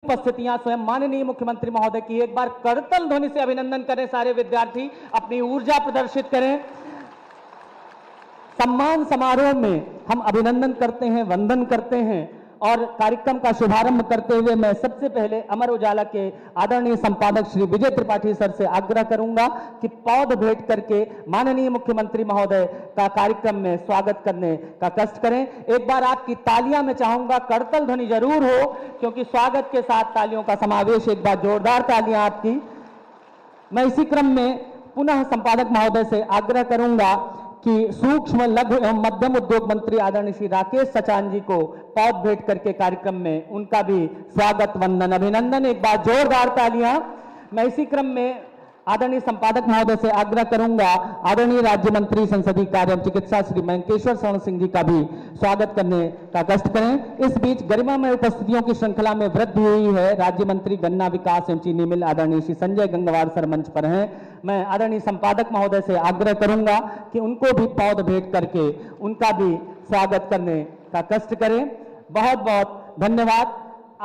उपस्थितियां स्वयं माननीय मुख्यमंत्री महोदय की। एक बार करतल ध्वनि से अभिनंदन करें सारे विद्यार्थी, अपनी ऊर्जा प्रदर्शित करें। सम्मान समारोह में हम अभिनंदन करते हैं, वंदन करते हैं और कार्यक्रम का शुभारंभ करते हुए मैं सबसे पहले अमर उजाला के आदरणीय संपादक श्री विजय त्रिपाठी सर से आग्रह करूंगा कि पौध भेंट करके माननीय मुख्यमंत्री महोदय का कार्यक्रम में स्वागत करने का कष्ट करें। एक बार आपकी तालियां मैं चाहूंगा, करतल ध्वनि जरूर हो, क्योंकि स्वागत के साथ तालियों का समावेश। एक बार जोरदार तालियां आपकी। मैं इसी क्रम में पुनः संपादक महोदय से आग्रह करूंगा कि सूक्ष्म लघु एवं मध्यम उद्योग मंत्री आदरणीय श्री राकेश सचान जी को पौध भेंट करके कार्यक्रम में उनका भी स्वागत, वंदन, अभिनंदन। एक बार जोरदार तालियां। मैं इसी क्रम में आदरणीय संपादक महोदय से आग्रह करूंगा आदरणीय राज्य मंत्री संसदीय कार्य एवं चिकित्सा श्री मयंकेश्वर शरण सिंह जी का भी स्वागत करने का कष्ट करें। इस बीच गरिमामय उपस्थितियों की श्रृंखला में वृद्धि हुई है। राज्य मंत्री गन्ना विकास एवं चीनी मिल आदरणीय श्री संजय गंगवार सर मंच पर हैं। मैं आदरणीय संपादक महोदय से आग्रह करूंगा कि उनको भी पौध भेंट करके उनका भी स्वागत करने का कष्ट करें। बहुत बहुत धन्यवाद।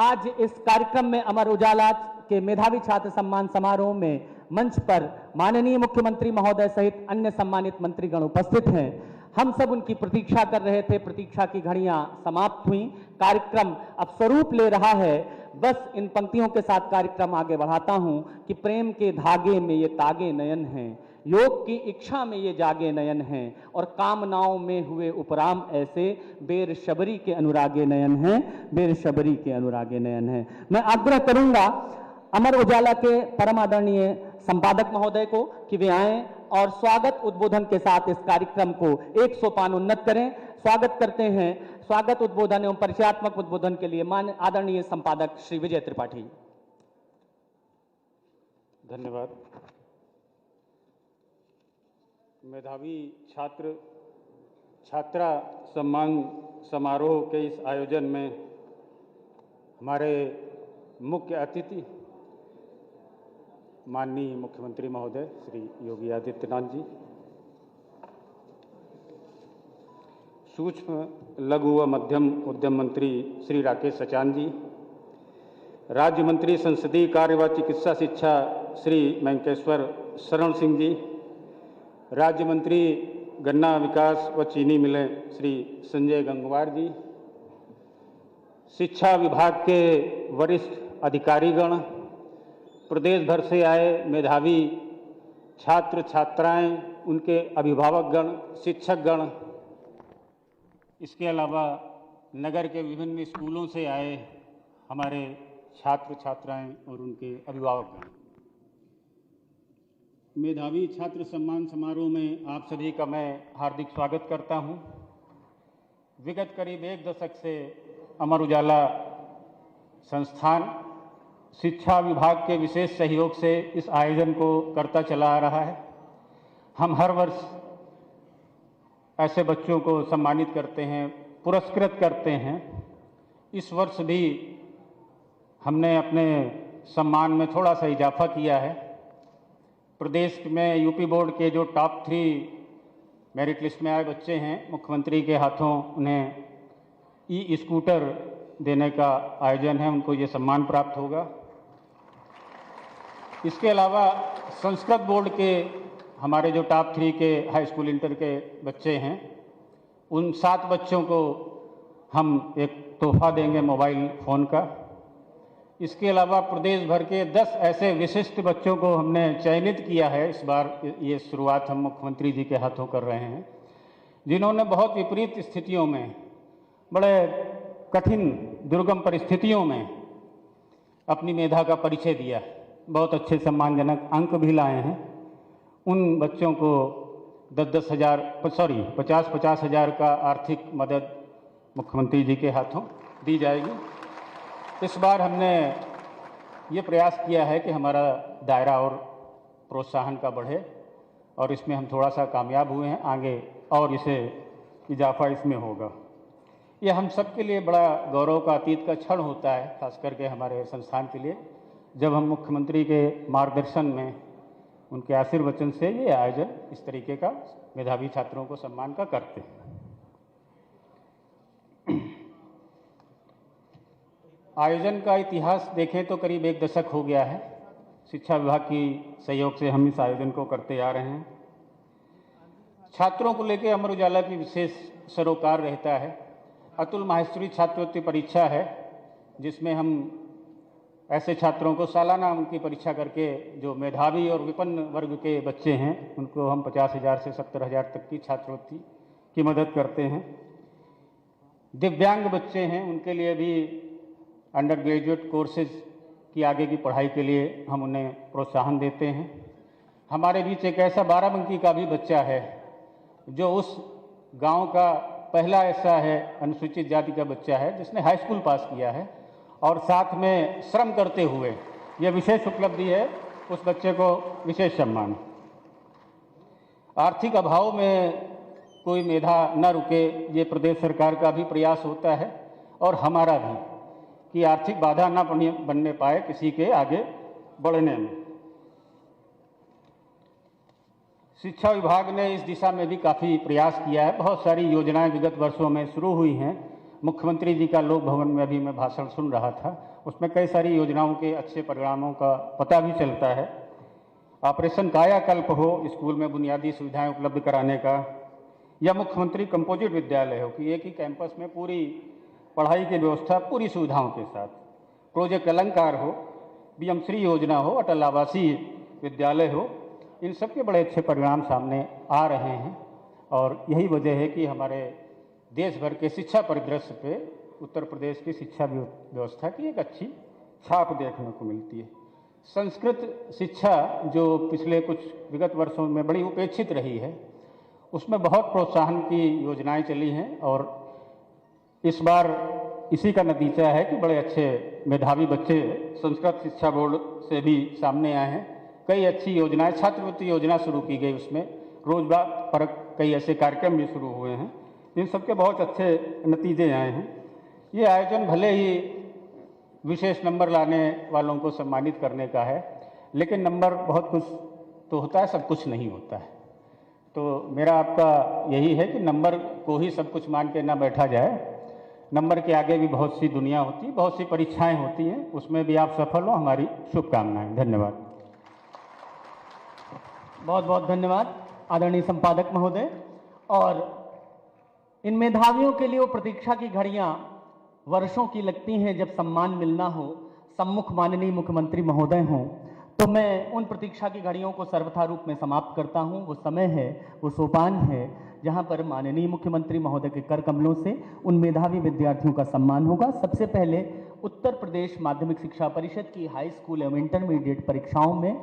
आज इस कार्यक्रम में अमर उजाला के मेधावी छात्र सम्मान समारोह में मंच पर माननीय मुख्यमंत्री महोदय सहित अन्य सम्मानित मंत्रीगण उपस्थित हैं। हम सब उनकी प्रतीक्षा कर रहे थे। प्रतीक्षा की घड़ियां समाप्त हुई, कार्यक्रम अब स्वरूप ले रहा है। बस इन पंक्तियों के साथ कार्यक्रम आगे बढ़ाता हूं कि प्रेम के धागे में ये तागे नयन हैं, योग की इच्छा में ये जागे नयन हैं, और कामनाओं में हुए उपराम ऐसे, बेर शबरी के अनुरागे नयन हैं, बेर शबरी के अनुरागे नयन हैं। मैं आग्रह करूंगा अमर उजाला के परम आदरणीय संपादक महोदय को कि वे आएं और स्वागत उद्बोधन के साथ इस कार्यक्रम को एक सोपान उन्नत करें। स्वागत करते हैं। स्वागत उद्बोधन एवं परिचयात्मक उद्बोधन के लिए माननीय आदरणीय संपादक श्री विजय त्रिपाठी। धन्यवाद। मेधावी छात्र छात्रा सम्मान समारोह के इस आयोजन में हमारे मुख्य अतिथि माननीय मुख्यमंत्री महोदय श्री योगी आदित्यनाथ जी, सूक्ष्म लघु व मध्यम उद्यम मंत्री श्री राकेश सचान जी, राज्य मंत्री संसदीय कार्य व चिकित्सा शिक्षा श्री मयंकेश्वर शरण सिंह जी, राज्य मंत्री गन्ना विकास व चीनी मिलें श्री संजय गंगवार जी, शिक्षा विभाग के वरिष्ठ अधिकारीगण, प्रदेश भर से आए मेधावी छात्र छात्राएं, उनके अभिभावकगण, शिक्षकगण, इसके अलावा नगर के विभिन्न स्कूलों से आए हमारे छात्र छात्राएं और उनके अभिभावकगण। मेधावी छात्र सम्मान समारोह में आप सभी का मैं हार्दिक स्वागत करता हूं। विगत करीब एक दशक से अमर उजाला संस्थान शिक्षा विभाग के विशेष सहयोग से इस आयोजन को करता चला आ रहा है। हम हर वर्ष ऐसे बच्चों को सम्मानित करते हैं, पुरस्कृत करते हैं। इस वर्ष भी हमने अपने सम्मान में थोड़ा सा इजाफा किया है। प्रदेश में यूपी बोर्ड के जो टॉप 3 मेरिट लिस्ट में आए बच्चे हैं, मुख्यमंत्री के हाथों उन्हें ई स्कूटर देने का आयोजन है, उनको ये सम्मान प्राप्त होगा। इसके अलावा संस्कृत बोर्ड के हमारे जो टॉप 3 के हाई स्कूल इंटर के बच्चे हैं, उन 7 बच्चों को हम एक तोहफा देंगे मोबाइल फ़ोन का। इसके अलावा प्रदेश भर के 10 ऐसे विशिष्ट बच्चों को हमने चयनित किया है। इस बार ये शुरुआत हम मुख्यमंत्री जी के हाथों कर रहे हैं, जिन्होंने बहुत विपरीत स्थितियों में, बड़े कठिन दुर्गम परिस्थितियों में अपनी मेधा का परिचय दिया, बहुत अच्छे सम्मानजनक अंक भी लाए हैं। उन बच्चों को 50-50 हज़ार का आर्थिक मदद मुख्यमंत्री जी के हाथों दी जाएगी। इस बार हमने ये प्रयास किया है कि हमारा दायरा और प्रोत्साहन का बढ़े, और इसमें हम थोड़ा सा कामयाब हुए हैं। आगे और इसे इजाफा इसमें होगा। ये हम सब के लिए बड़ा गौरव का अतीत का क्षण होता है, खास करके हमारे संस्थान के लिए, जब हम मुख्यमंत्री के मार्गदर्शन में, उनके आशीर्वचन से ये आयोजन इस तरीके का मेधावी छात्रों को सम्मान का करते हैं। आयोजन का इतिहास देखें तो करीब 1 दशक हो गया है। शिक्षा विभाग की सहयोग से हम इस आयोजन को करते आ रहे हैं। छात्रों को लेकर अमर उजाला की विशेष सरोकार रहता है। अतुल माहेश्वरी छात्रवृत्ति परीक्षा है, जिसमें हम ऐसे छात्रों को सालाना उनकी परीक्षा करके जो मेधावी और विपन्न वर्ग के बच्चे हैं उनको हम 50,000 से 70,000 तक की छात्रवृत्ति की मदद करते हैं। दिव्यांग बच्चे हैं, उनके लिए भी अंडर ग्रेजुएट कोर्सेज की आगे की पढ़ाई के लिए हम उन्हें प्रोत्साहन देते हैं। हमारे बीच एक ऐसा बाराबंकी का भी बच्चा है जो उस गांव का पहला ऐसा है अनुसूचित जाति का बच्चा है जिसने हाई स्कूल पास किया है और साथ में श्रम करते हुए, यह विशेष उपलब्धि है, उस बच्चे को विशेष सम्मान। आर्थिक अभाव में कोई मेधा न रुके, ये प्रदेश सरकार का भी प्रयास होता है और हमारा भी, कि आर्थिक बाधा न बनने पाए किसी के आगे बढ़ने में। शिक्षा विभाग ने इस दिशा में भी काफ़ी प्रयास किया है। बहुत सारी योजनाएं विगत वर्षों में शुरू हुई हैं। मुख्यमंत्री जी का लोक भवन में अभी मैं भाषण सुन रहा था, उसमें कई सारी योजनाओं के अच्छे परिणामों का पता भी चलता है। ऑपरेशन कायाकल्प हो स्कूल में बुनियादी सुविधाएं उपलब्ध कराने का, या मुख्यमंत्री कंपोजिट विद्यालय हो कि एक ही कैंपस में पूरी पढ़ाई की व्यवस्था पूरी सुविधाओं के साथ, प्रोजेक्ट अलंकार हो, बीएम श्री योजना हो, अटल आवासीय विद्यालय हो, इन सब के बड़े अच्छे परिणाम सामने आ रहे हैं। और यही वजह है कि हमारे देश भर के शिक्षा परिदृश्य पे उत्तर प्रदेश की शिक्षा व्यवस्था की एक अच्छी छाप देखने को मिलती है। संस्कृत शिक्षा जो पिछले कुछ विगत वर्षों में बड़ी उपेक्षित रही है, उसमें बहुत प्रोत्साहन की योजनाएं चली हैं और इस बार इसी का नतीजा है कि बड़े अच्छे मेधावी बच्चे संस्कृत शिक्षा बोर्ड से भी सामने आए हैं। कई अच्छी योजनाएं, छात्रवृत्ति योजना शुरू की गई, उसमें रोजगार पर कई ऐसे कार्यक्रम भी शुरू हुए हैं, इन सबके बहुत अच्छे नतीजे आए हैं। ये आयोजन भले ही विशेष नंबर लाने वालों को सम्मानित करने का है, लेकिन नंबर बहुत कुछ तो होता है, सब कुछ नहीं होता है। तो मेरा आपका यही है कि नंबर को ही सब कुछ मान के ना बैठा जाए। नंबर के आगे भी बहुत सी दुनिया होती है, बहुत सी परीक्षाएं होती हैं, उसमें भी आप सफल हो, हमारी शुभकामनाएं। धन्यवाद। बहुत बहुत धन्यवाद आदरणीय संपादक महोदय। और इन मेधावियों के लिए वो प्रतीक्षा की घड़ियां वर्षों की लगती हैं जब सम्मान मिलना हो, सम्मुख माननीय मुख्यमंत्री महोदय हों, तो मैं उन प्रतीक्षा की घड़ियों को सर्वथा रूप में समाप्त करता हूं। वो समय है, वो सोपान है जहां पर माननीय मुख्यमंत्री महोदय के कर कमलों से उन मेधावी विद्यार्थियों का सम्मान होगा। सबसे पहले उत्तर प्रदेश माध्यमिक शिक्षा परिषद की हाई स्कूल एवं इंटरमीडिएट परीक्षाओं में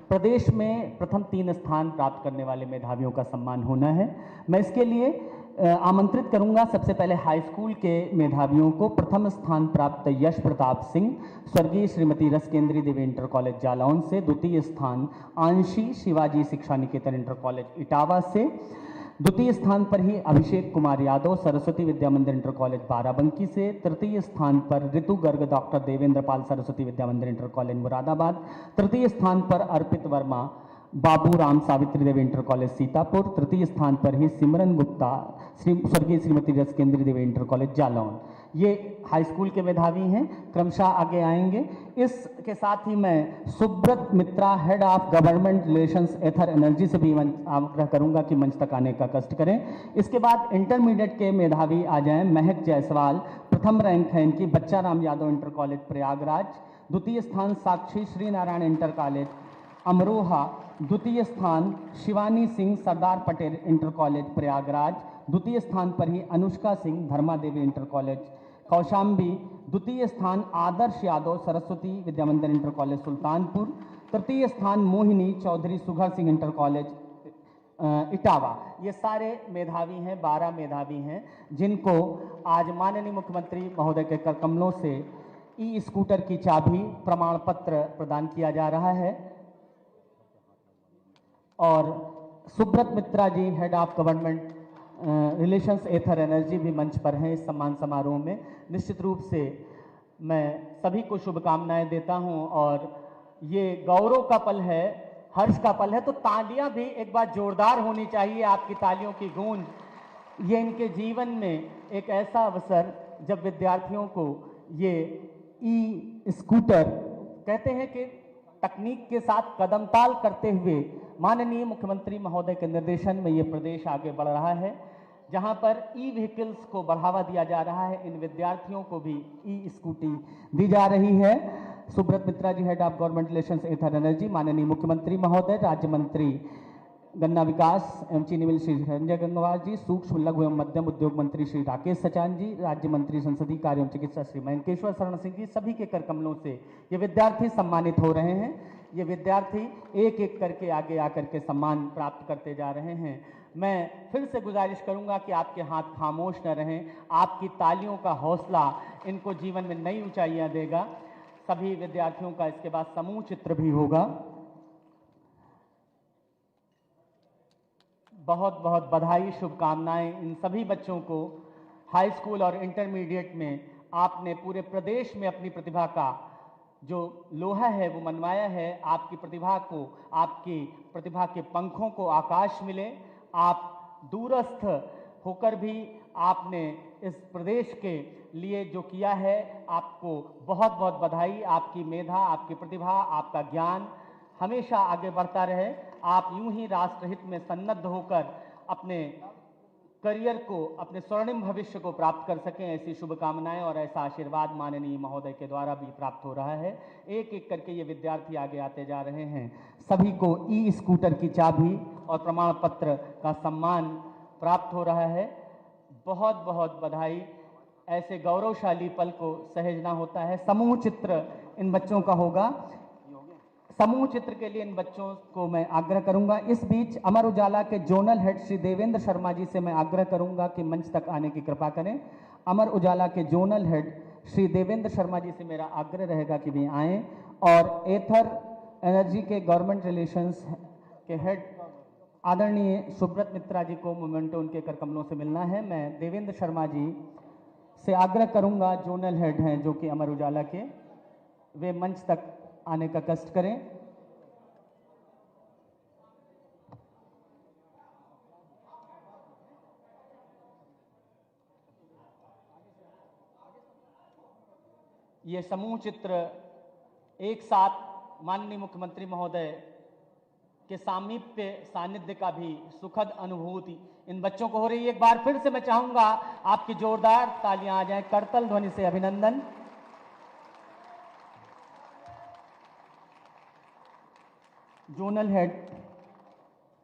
प्रदेश में प्रथम 3 स्थान प्राप्त करने वाले मेधावियों का सम्मान होना है। मैं इसके लिए आमंत्रित करूंगा सबसे पहले हाई स्कूल के मेधावियों को। प्रथम स्थान प्राप्त यश प्रताप सिंह, स्वर्गीय श्रीमती रस केंद्रीय देवी इंटर कॉलेज जालौन से। द्वितीय स्थान आंशी शिवाजी शिक्षा निकेतन इंटर कॉलेज इटावा से। द्वितीय स्थान पर ही अभिषेक कुमार यादव, सरस्वती विद्या मंदिर इंटर कॉलेज बाराबंकी से। तृतीय स्थान पर ऋतु गर्ग डॉक्टर देवेंद्र पाल, सरस्वती विद्या मंदिर इंटर कॉलेज मुरादाबाद। तृतीय स्थान पर अर्पित वर्मा, बाबू राम सावित्री देवी इंटर कॉलेज सीतापुर। तृतीय स्थान पर ही सिमरन गुप्ता, स्वर्गीय श्रीमती रस केंद्रीय देवी इंटर कॉलेज जालौन। ये हाई स्कूल के मेधावी हैं, क्रमशः आगे आएंगे। इसके साथ ही मैं Subrata Mitra, head of government relations Ather Energy से भी आग्रह करूंगा कि मंच तक आने का कष्ट करें। इसके बाद इंटरमीडिएट के मेधावी आ जाएं। महक जायसवाल, प्रथम रैंक है इनकी, बच्चा राम यादव इंटर कॉलेज प्रयागराज। द्वितीय स्थान साक्षी श्री नारायण इंटर कॉलेज अमरोहा। द्वितीय स्थान शिवानी सिंह, सरदार पटेल इंटर कॉलेज प्रयागराज। द्वितीय स्थान पर ही अनुष्का सिंह, धर्मा देवी इंटर कॉलेज कौशाम्बी। द्वितीय स्थान आदर्श यादव, सरस्वती विद्या मंदिर इंटर कॉलेज सुल्तानपुर। तृतीय स्थान मोहिनी चौधरी, सुघर सिंह इंटर कॉलेज इटावा। ये सारे मेधावी हैं, 12 मेधावी हैं, जिनको आज माननीय मुख्यमंत्री महोदय के कर कमलों से ई स्कूटर की चाबी, प्रमाण पत्र प्रदान किया जा रहा है। और Subrata Mitra ji, head of government relations Ather Energy, भी मंच पर हैं इस सम्मान समारोह में। निश्चित रूप से मैं सभी को शुभकामनाएं देता हूं और ये गौरव का पल है, हर्ष का पल है, तो तालियां भी एक बार जोरदार होनी चाहिए, आपकी तालियों की गूंज। ये इनके जीवन में एक ऐसा अवसर जब विद्यार्थियों को ये ई स्कूटर, कहते हैं कि तकनीक के साथ कदमताल करते हुए माननीय मुख्यमंत्री महोदय के निर्देशन में ये प्रदेश आगे बढ़ रहा है, जहां पर ई व्हीकल्स को बढ़ावा दिया जा रहा है। इन विद्यार्थियों को भी ई स्कूटी दी जा रही है। Subrata Mitra ji, head of government relations Ather Energy, माननीय मुख्यमंत्री महोदय, राज्य मंत्री गन्ना विकास एवं चीनी मिल श्री संजय गंगवार जी, सूक्ष्म लघु एवं मध्यम उद्योग मंत्री श्री राकेश सचान जी, राज्य मंत्री संसदीय कार्य एवं चिकित्सा श्री मयंकेश्वर शरण सिंह जी, सभी के कर कमलों से ये विद्यार्थी सम्मानित हो रहे हैं। ये विद्यार्थी एक एक करके आगे आकर के सम्मान प्राप्त करते जा रहे हैं। मैं फिर से गुजारिश करूंगा कि आपके हाथ खामोश न रहें, आपकी तालियों का हौसला इनको जीवन में नई ऊंचाइयां देगा। सभी विद्यार्थियों का इसके बाद समूह चित्र भी होगा। बहुत बहुत बधाई, शुभकामनाएं इन सभी बच्चों को। हाई स्कूल और इंटरमीडिएट में आपने पूरे प्रदेश में अपनी प्रतिभा का जो लोहा है वो मनवाया है। आपकी प्रतिभा को, आपकी प्रतिभा के पंखों को आकाश मिले। आप दूरस्थ होकर भी आपने इस प्रदेश के लिए जो किया है, आपको बहुत बहुत बधाई। आपकी मेधा, आपकी प्रतिभा, आपका ज्ञान हमेशा आगे बढ़ता रहे। आप यूं ही राष्ट्रहित में सन्नद्ध होकर अपने करियर को, अपने स्वर्णिम भविष्य को प्राप्त कर सकें, ऐसी शुभकामनाएं और ऐसा आशीर्वाद माननीय महोदय के द्वारा भी प्राप्त हो रहा है। एक एक करके ये विद्यार्थी आगे आते जा रहे हैं। सभी को ई स्कूटर की चाबी और प्रमाण पत्र का सम्मान प्राप्त हो रहा है। बहुत बहुत बधाई। ऐसे गौरवशाली पल को सहेजना होता है। समूह चित्र इन बच्चों का होगा। समूह चित्र के लिए इन बच्चों को मैं आग्रह करूंगा। इस बीच अमर उजाला के जोनल हेड श्री देवेंद्र शर्मा जी से मैं आग्रह करूंगा कि मंच तक आने की कृपा करें। अमर उजाला के जोनल हेड श्री देवेंद्र शर्मा जी से मेरा आग्रह रहेगा कि वे आएं। और एथर एनर्जी के गवर्नमेंट रिलेशंस के हेड आदरणीय सुब्रत मित्रा जी को मोमेंटो उनके कर कमलों से मिलना है। मैं देवेंद्र शर्मा जी से आग्रह करूंगा, जोनल हेड हैं जो कि अमर उजाला के, वे मंच तक आने का कष्ट करें। ये समूह चित्र एक साथ माननीय मुख्यमंत्री महोदय के सामीप्य सानिध्य का भी सुखद अनुभूति इन बच्चों को हो रही है। एक बार फिर से मैं चाहूंगा आपकी जोरदार तालियां आ जाएं, करतल ध्वनि से अभिनंदन। जोनल हेड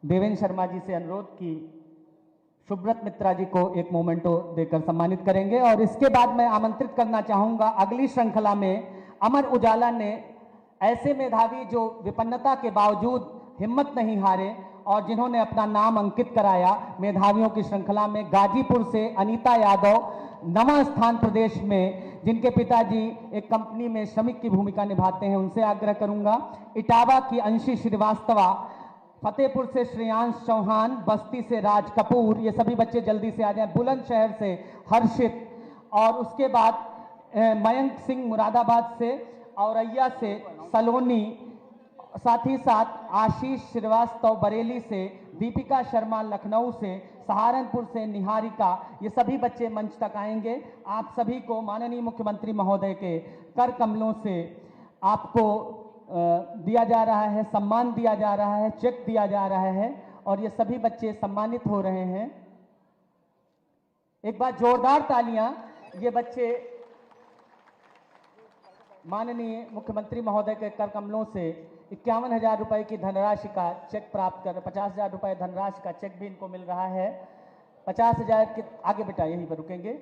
देवेंद्र शर्मा जी से अनुरोध कि सुब्रत मित्रा जी को एक मोमेंटो देकर सम्मानित करेंगे। और इसके बाद मैं आमंत्रित करना चाहूंगा अगली श्रृंखला में अमर उजाला ने ऐसे मेधावी जो विपन्नता के बावजूद हिम्मत नहीं हारे और जिन्होंने अपना नाम अंकित कराया मेधावियों की श्रृंखला में, गाजीपुर से अनीता यादव, 9वां स्थान प्रदेश में, जिनके पिताजी एक कंपनी में श्रमिक की भूमिका निभाते हैं, उनसे आग्रह करूंगा। इटावा की अंशी श्रीवास्तवा, फतेहपुर से श्रेयांश चौहान, बस्ती से राज कपूर, ये सभी बच्चे जल्दी से आ जाएं। बुलंदशहर से हर्षित, और उसके बाद मयंक सिंह मुरादाबाद से, औरैया से सलोनी, साथ ही साथ आशीष श्रीवास्तव बरेली से, दीपिका शर्मा लखनऊ से, सहारनपुर से निहारिका, ये सभी बच्चे मंच तक आएंगे। आप सभी को माननीय मुख्यमंत्री महोदय के कर कमलों से आपको दिया जा रहा है, सम्मान दिया जा रहा है, चेक दिया जा रहा है और ये सभी बच्चे सम्मानित हो रहे हैं। एक बार जोरदार तालियां। ये बच्चे माननीय मुख्यमंत्री महोदय के कर कमलों से 51,000 रुपए की धनराशि का चेक प्राप्त कर, 50,000 रुपए धनराशि का चेक भी इनको मिल रहा है। 50,000 के आगे बेटा यहीं पर रुकेंगे।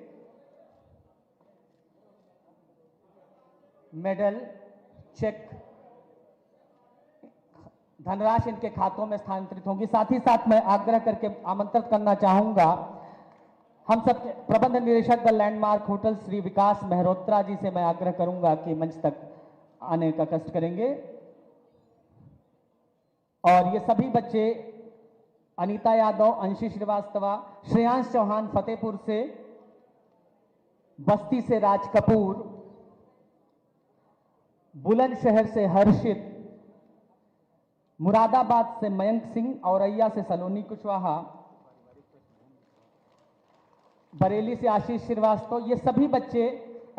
मेडल, चेक, धनराशि इनके खातों में स्थानांतरित होगी। साथ ही साथ मैं आग्रह करके आमंत्रित करना चाहूंगा हम सब प्रबंध निदेशक द लैंडमार्क होटल श्री विकास मेहरोत्रा जी से मैं आग्रह करूंगा कि मंच तक आने का कष्ट करेंगे। और ये सभी बच्चे अनीता यादव, अंशी श्रीवास्तवा, श्रेयांश चौहान फतेहपुर से, बस्ती से राज कपूर, बुलंदशहर से हर्षित, मुरादाबाद से मयंक सिंह, औरैया से सलोनी कुशवाहा, बरेली से आशीष श्रीवास्तव, ये सभी बच्चे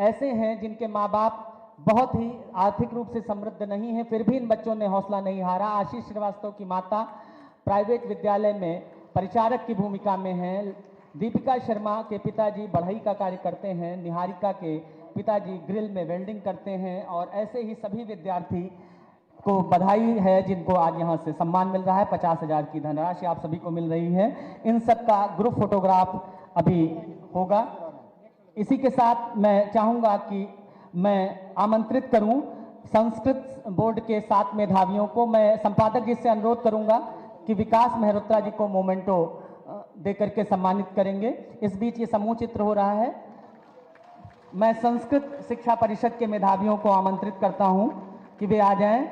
ऐसे हैं जिनके माँ बाप बहुत ही आर्थिक रूप से समृद्ध नहीं है, फिर भी इन बच्चों ने हौसला नहीं हारा। आशीष श्रीवास्तव की माता प्राइवेट विद्यालय में परिचारक की भूमिका में हैं। दीपिका शर्मा के पिताजी बढ़ई का कार्य करते हैं। निहारिका के पिताजी ग्रिल में वेल्डिंग करते हैं। और ऐसे ही सभी विद्यार्थी को बधाई है जिनको आज यहाँ से सम्मान मिल रहा है। 50,000 की धनराशि आप सभी को मिल रही है। इन सब का ग्रुप फोटोग्राफ अभी होगा। इसी के साथ मैं चाहूँगा कि मैं आमंत्रित करूं संस्कृत बोर्ड के 7 मेधावियों को। मैं संपादक जी से अनुरोध करूंगा कि विकास मेहरोत्रा जी को मोमेंटो देकर के सम्मानित करेंगे। इस बीच ये समूह चित्र हो रहा है। मैं संस्कृत शिक्षा परिषद के मेधावियों को आमंत्रित करता हूं कि वे आ जाएं।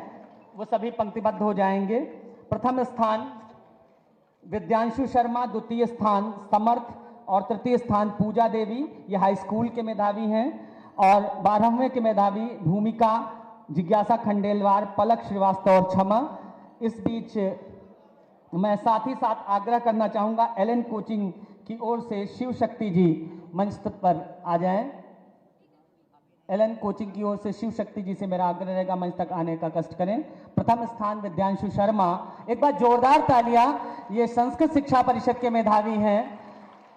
वो सभी पंक्तिबद्ध हो जाएंगे। प्रथम स्थान विद्यांशु शर्मा, द्वितीय स्थान समर्थ और तृतीय स्थान पूजा देवी, ये हाई स्कूल के मेधावी हैं। और 12वें के मेधावी भूमिका, जिज्ञासा खंडेलवाल, पलक श्रीवास्तव और क्षमा। इस बीच मैं साथ ही साथ आग्रह करना चाहूँगा एलन कोचिंग की ओर से शिव शक्ति जी मंच पर आ जाएं। एलन कोचिंग की ओर से शिव शक्ति जी से मेरा आग्रह रहेगा मंच तक आने का कष्ट करें। प्रथम स्थान विद्यांशु शर्मा, एक बार जोरदार तालियां। ये संस्कृत शिक्षा परिषद के मेधावी हैं।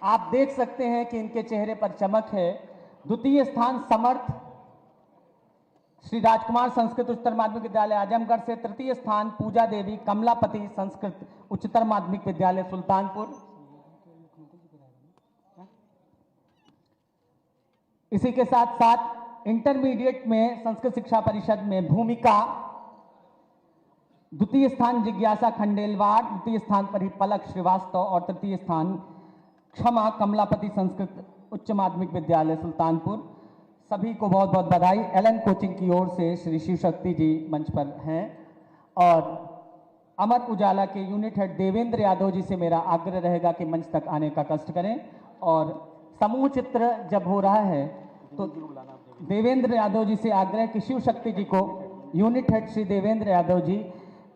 आप देख सकते हैं कि इनके चेहरे पर चमक है। द्वितीय स्थान समर्थ, श्री राजकुमार संस्कृत उच्चतर माध्यमिक विद्यालय आजमगढ़ से। तृतीय स्थान पूजा देवी, कमलापति संस्कृत उच्चतर माध्यमिक विद्यालय सुल्तानपुर। इसी के साथ साथ इंटरमीडिएट में संस्कृत शिक्षा परिषद में भूमिका, द्वितीय स्थान जिज्ञासा खंडेलवाल, द्वितीय स्थान पर ही पलक श्रीवास्तव और तृतीय स्थान क्षमा, कमलापति संस्कृत उच्च माध्यमिक विद्यालय सुल्तानपुर। सभी को बहुत बहुत बधाई। एलन कोचिंग की ओर से श्री शिव शक्ति जी मंच पर हैं। और अमर उजाला के यूनिट हेड देवेंद्र यादव जी से मेरा आग्रह रहेगा कि मंच तक आने का कष्ट करें। और समूह चित्र जब हो रहा है तो देवेंद्र यादव जी से आग्रह कि शिव शक्ति जी को unit head Shri Devendra Yadav ji,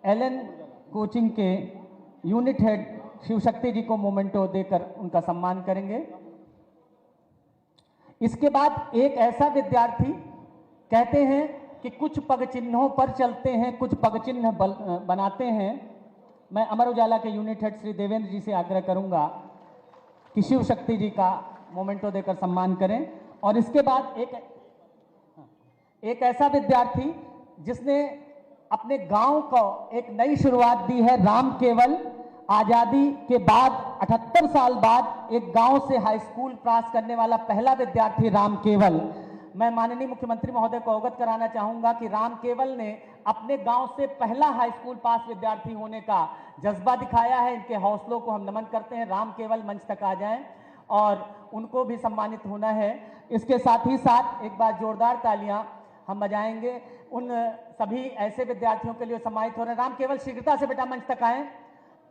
Elon coaching के यूनिट हेड शिव शक्ति जी को मोमेंटो देकर उनका सम्मान करेंगे। इसके बाद एक ऐसा विद्यार्थी, कहते हैं कि कुछ पग चिन्हों पर चलते हैं, कुछ पग चिन्ह बनाते हैं। मैं अमर उजाला के यूनिट हेड श्री देवेंद्र जी से आग्रह करूंगा कि शिव शक्ति जी का मोमेंटो देकर सम्मान करें। और इसके बाद एक ऐसा विद्यार्थी जिसने अपने गांव को एक नई शुरुआत दी है। राम केवल, आजादी के बाद 78 साल बाद एक गांव से हाई स्कूल पास करने वाला पहला विद्यार्थी राम केवल। मैं माननीय मुख्यमंत्री महोदय को अवगत कराना चाहूंगा कि राम केवल ने अपने गांव से पहला हाई स्कूल पास विद्यार्थी होने का जज्बा दिखाया है। इनके हौसलों को हम नमन करते हैं। राम केवल मंच तक आ जाएं और उनको भी सम्मानित होना है। इसके साथ ही साथ एक बार जोरदार तालियां हम बजाएंगे उन सभी ऐसे विद्यार्थियों के लिए सम्मानित हो रहे हैं। राम केवल शीघ्रता से बेटा मंच तक आए।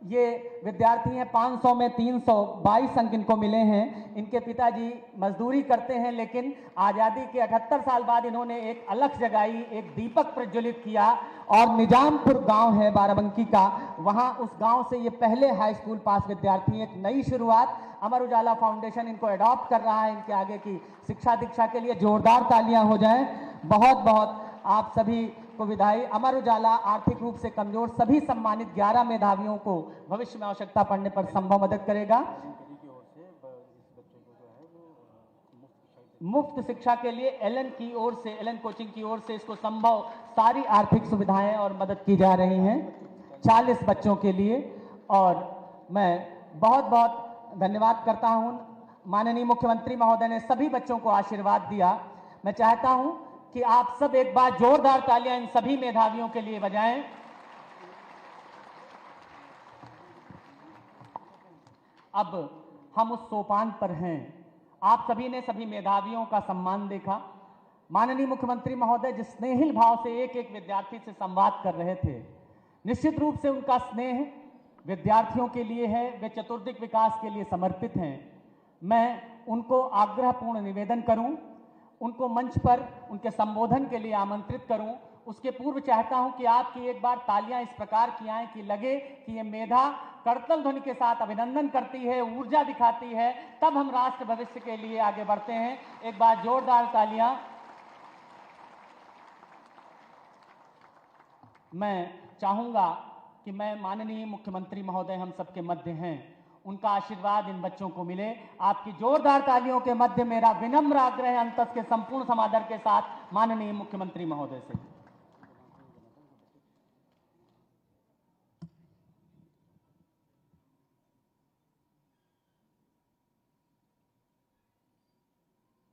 ये विद्यार्थी हैं, 500 में 322 अंक इनको मिले हैं। इनके पिताजी मजदूरी करते हैं, लेकिन आज़ादी के 78 साल बाद इन्होंने एक अलख जगाई, एक दीपक प्रज्वलित किया। और निजामपुर गांव है बाराबंकी का, वहां उस गांव से ये पहले हाई स्कूल पास विद्यार्थी। एक नई शुरुआत, अमर उजाला फाउंडेशन इनको अडॉप्ट कर रहा है इनके आगे की शिक्षा दीक्षा के लिए। जोरदार तालियां हो जाएं। बहुत बहुत आप सभी को विदाई। अमर उजाला आर्थिक रूप से कमजोर सभी सम्मानित 11 मेधावियों को भविष्य में आवश्यकता पड़ने पर संभव मदद करेगा। मुफ्त शिक्षा के लिए एलन की ओर से, एलन कोचिंग की ओर से इसको संभव सारी आर्थिक सुविधाएं और मदद की जा रही हैं 40 बच्चों के लिए। और मैं बहुत बहुत धन्यवाद करता हूं। माननीय मुख्यमंत्री महोदय ने सभी बच्चों को आशीर्वाद दिया। मैं चाहता हूं कि आप सब एक बार जोरदार तालियां इन सभी मेधावियों के लिए बजाएं। अब हम उस सोपान पर हैं। आप सभी ने सभी मेधावियों का सम्मान देखा। माननीय मुख्यमंत्री महोदय जिस स्नेहिल भाव से एक एक विद्यार्थी से संवाद कर रहे थे, निश्चित रूप से उनका स्नेह विद्यार्थियों के लिए है। वे चतुर्दिक विकास के लिए समर्पित हैं। मैं उनको आग्रहपूर्ण निवेदन करूं, उनको मंच पर उनके संबोधन के लिए आमंत्रित करूं। उसके पूर्व चाहता हूं कि आपकी एक बार तालियां इस प्रकार की आएं कि लगे कि ये मेधा करतल ध्वनि के साथ अभिनंदन करती है, ऊर्जा दिखाती है। तब हम राष्ट्र भविष्य के लिए आगे बढ़ते हैं। एक बार जोरदार तालियां। मैं चाहूंगा कि मैं माननीय मुख्यमंत्री महोदय हम सबके मध्य हैं, उनका आशीर्वाद इन बच्चों को मिले। आपकी जोरदार तालियों के मध्य मेरा विनम्र आग्रह है अंतस के संपूर्ण समादर के साथ माननीय मुख्यमंत्री महोदय से।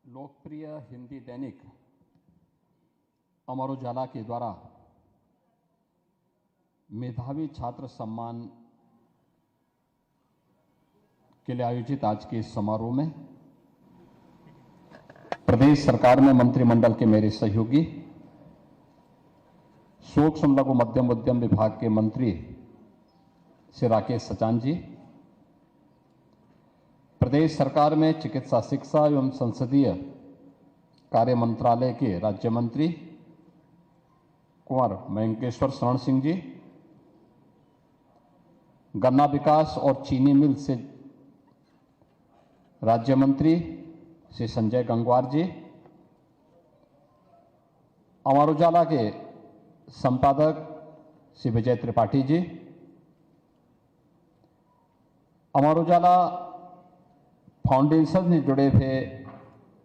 लोकप्रिय हिंदी दैनिक अमर उजाला के द्वारा मेधावी छात्र सम्मान के लिए आयोजित आज के इस समारोह में प्रदेश सरकार में मंत्रिमंडल के मेरे सहयोगी, सूक्ष्म लघु मध्यम उद्यम विभाग के मंत्री श्री राकेश सचान जी, प्रदेश सरकार में चिकित्सा शिक्षा एवं संसदीय कार्य मंत्रालय के राज्य मंत्री कुंवर मयंकेश्वर शरण सिंह जी, गन्ना विकास और चीनी मिल से राज्य मंत्री श्री संजय गंगवार जी, अमर उजाला के संपादक श्री विजय त्रिपाठी जी, अमर उजाला फाउंडेशन से जुड़े हुए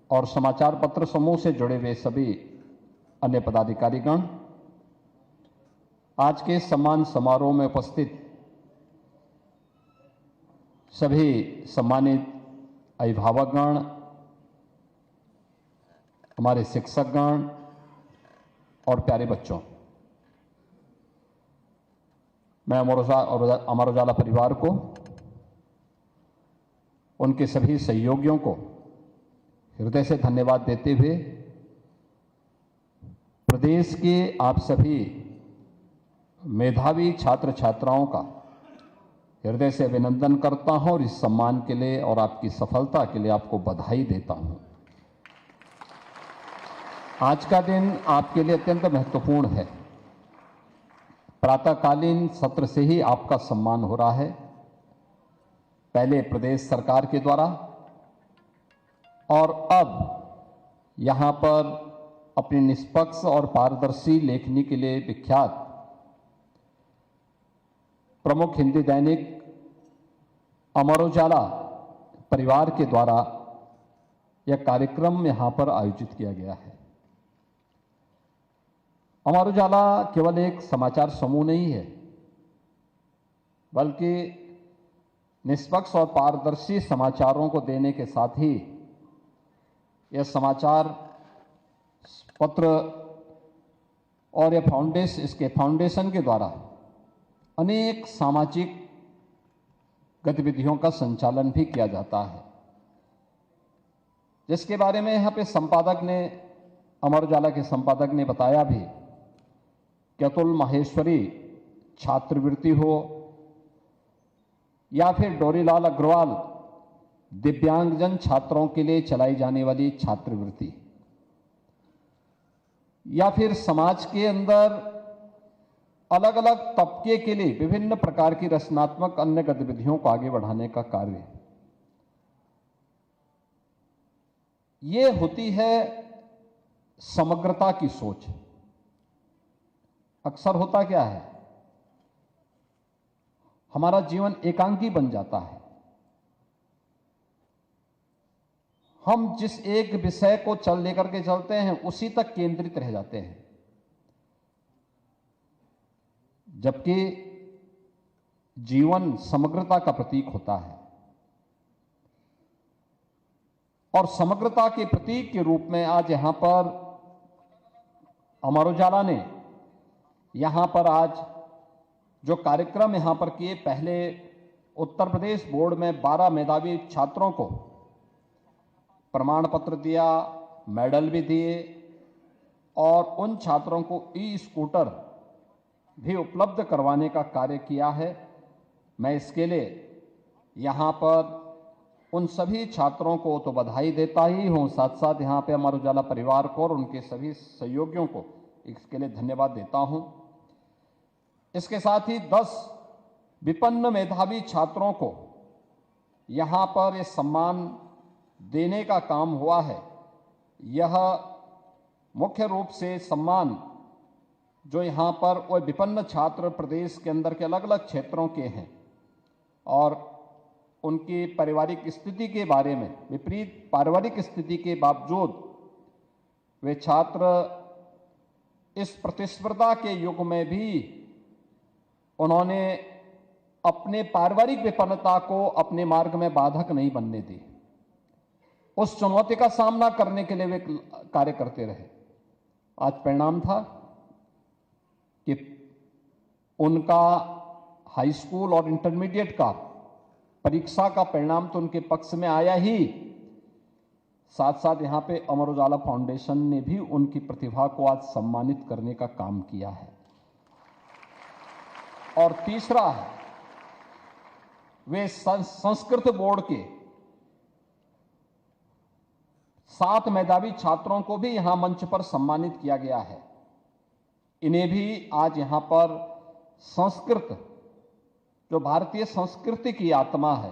और समाचार पत्र समूह से जुड़े हुए सभी अन्य पदाधिकारीगण, आज के सम्मान समारोह में उपस्थित सभी सम्मानित अभिभावकगण, हमारे शिक्षकगण और प्यारे बच्चों, मैं अमर उजाला परिवार को, उनके सभी सहयोगियों को हृदय से धन्यवाद देते हुए प्रदेश के आप सभी मेधावी छात्र छात्राओं का हृदय से अभिनंदन करता हूं और इस सम्मान के लिए और आपकी सफलता के लिए आपको बधाई देता हूं। आज का दिन आपके लिए अत्यंत महत्वपूर्ण है। प्रातःकालीन सत्र से ही आपका सम्मान हो रहा है, पहले प्रदेश सरकार के द्वारा और अब यहां पर अपनी निष्पक्ष और पारदर्शी लेखनी के लिए विख्यात प्रमुख हिंदी दैनिक अमर उजाला परिवार के द्वारा यह कार्यक्रम यहां पर आयोजित किया गया है। अमर उजाला केवल एक समाचार समूह नहीं है, बल्कि निष्पक्ष और पारदर्शी समाचारों को देने के साथ ही यह समाचार पत्र और यह इसके फाउंडेशन के द्वारा अनेक सामाजिक गतिविधियों का संचालन भी किया जाता है, जिसके बारे में यहाँ पे संपादक ने, अमर उजाला के संपादक ने बताया भी कि अतुल माहेश्वरी छात्रवृत्ति हो या फिर डोरीलाल अग्रवाल दिव्यांगजन छात्रों के लिए चलाई जाने वाली छात्रवृत्ति, या फिर समाज के अंदर अलग अलग तबके के लिए विभिन्न प्रकार की रचनात्मक अन्य गतिविधियों को आगे बढ़ाने का कार्य, ये होती है समग्रता की सोच। अक्सर होता क्या है, हमारा जीवन एकांकी बन जाता है। हम जिस एक विषय को लेकर के चलते हैं उसी तक केंद्रित रह जाते हैं, जबकि जीवन समग्रता का प्रतीक होता है। और समग्रता के प्रतीक के रूप में आज यहां पर अमर उजाला ने यहां पर आज जो कार्यक्रम यहां पर किए, पहले उत्तर प्रदेश बोर्ड में 12 मेधावी छात्रों को प्रमाण पत्र दिया, मेडल भी दिए और उन छात्रों को ई-स्कूटर भी उपलब्ध करवाने का कार्य किया है। मैं इसके लिए यहाँ पर उन सभी छात्रों को तो बधाई देता ही हूँ, साथ साथ यहाँ पे अमर उजाला परिवार को और उनके सभी सहयोगियों को इसके लिए धन्यवाद देता हूँ। इसके साथ ही 10 विपन्न मेधावी छात्रों को यहाँ पर ये सम्मान देने का काम हुआ है। यह मुख्य रूप से सम्मान जो यहाँ पर वो विपन्न छात्र प्रदेश के अंदर के अलग अलग क्षेत्रों के हैं और उनकी पारिवारिक स्थिति के बारे में, विपरीत पारिवारिक स्थिति के बावजूद वे छात्र इस प्रतिस्पर्धा के युग में भी उन्होंने अपने पारिवारिक विपन्नता को अपने मार्ग में बाधक नहीं बनने दी। उस चुनौती का सामना करने के लिए वे कार्य करते रहे। आज परिणाम था कि उनका हाई स्कूल और इंटरमीडिएट का परीक्षा का परिणाम तो उनके पक्ष में आया ही, साथ साथ यहां पे अमर उजाला फाउंडेशन ने भी उनकी प्रतिभा को आज सम्मानित करने का काम किया है। और तीसरा है, वे संस्कृत बोर्ड के 7 मेधावी छात्रों को भी यहां मंच पर सम्मानित किया गया है। इन्हें भी आज यहां पर संस्कृत, जो भारतीय संस्कृति की आत्मा है,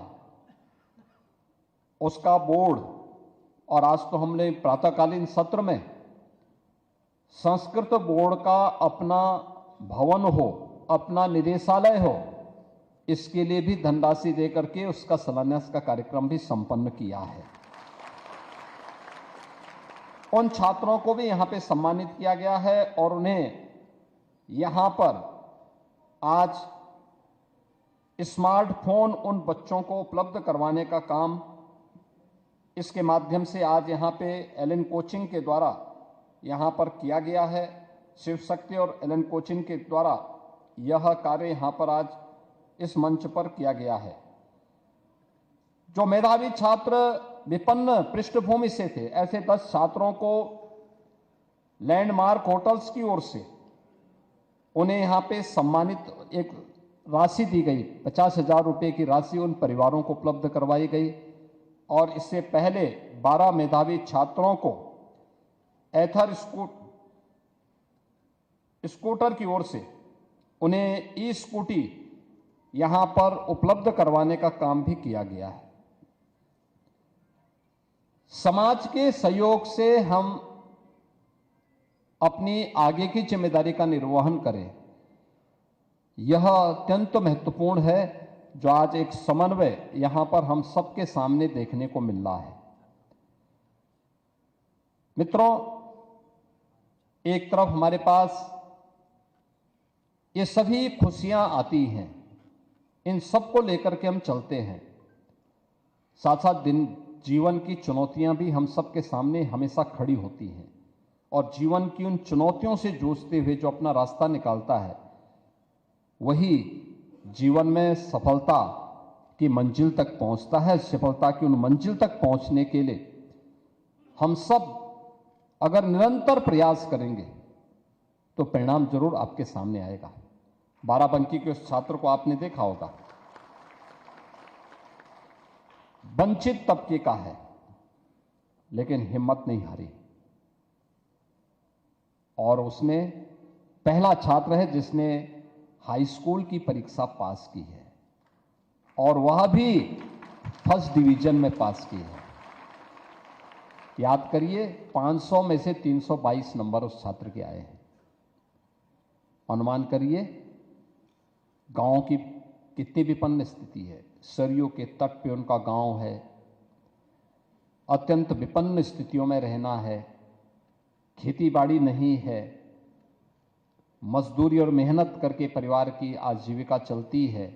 उसका बोर्ड, और आज तो हमने प्रातःकालीन सत्र में संस्कृत बोर्ड का अपना भवन हो, अपना निदेशालय हो, इसके लिए भी धनराशि देकर के उसका शिलान्यास का कार्यक्रम भी संपन्न किया है। उन छात्रों को भी यहां पे सम्मानित किया गया है और उन्हें यहां पर आज स्मार्टफोन उन बच्चों को उपलब्ध करवाने का काम इसके माध्यम से आज यहां पे एलन कोचिंग के द्वारा यहां पर किया गया है। शिव शक्ति और एलन कोचिंग के द्वारा यह कार्य यहां पर आज इस मंच पर किया गया है। जो मेधावी छात्र विपन्न पृष्ठभूमि से थे, ऐसे 10 छात्रों को लैंडमार्क होटल्स की ओर से उन्हें यहां पे सम्मानित एक राशि दी गई, 50,000 रुपए की राशि उन परिवारों को उपलब्ध करवाई गई। और इससे पहले 12 मेधावी छात्रों को एथर स्कूटर की ओर से उन्हें ई स्कूटी यहां पर उपलब्ध करवाने का काम भी किया गया है। समाज के सहयोग से हम अपनी आगे की जिम्मेदारी का निर्वहन करें, यह अत्यंत महत्वपूर्ण है, जो आज एक समन्वय यहां पर हम सबके सामने देखने को मिल रहा है। मित्रों, एक तरफ हमारे पास ये सभी खुशियां आती हैं, इन सबको लेकर के हम चलते हैं, साथ साथ जीवन की चुनौतियां भी हम सबके सामने हमेशा खड़ी होती हैं। और जीवन की उन चुनौतियों से जूझते हुए जो अपना रास्ता निकालता है, वही जीवन में सफलता की मंजिल तक पहुंचता है। सफलता की उन मंजिल तक पहुंचने के लिए हम सब अगर निरंतर प्रयास करेंगे तो परिणाम जरूर आपके सामने आएगा। बाराबंकी के उस छात्र को आपने देखा होगा, वंचित तबके का है, लेकिन हिम्मत नहीं हारी, और उसने पहला छात्र है जिसने हाई स्कूल की परीक्षा पास की है, और वह भी फर्स्ट डिवीजन में पास की है। याद करिए, 500 में से 322 नंबर उस छात्र के आए हैं। अनुमान करिए गांव की कितनी विपन्न स्थिति है। सरयू के तट पे उनका गांव है, अत्यंत विपन्न स्थितियों में रहना है, खेती बाड़ी नहीं है, मजदूरी और मेहनत करके परिवार की आजीविका चलती है।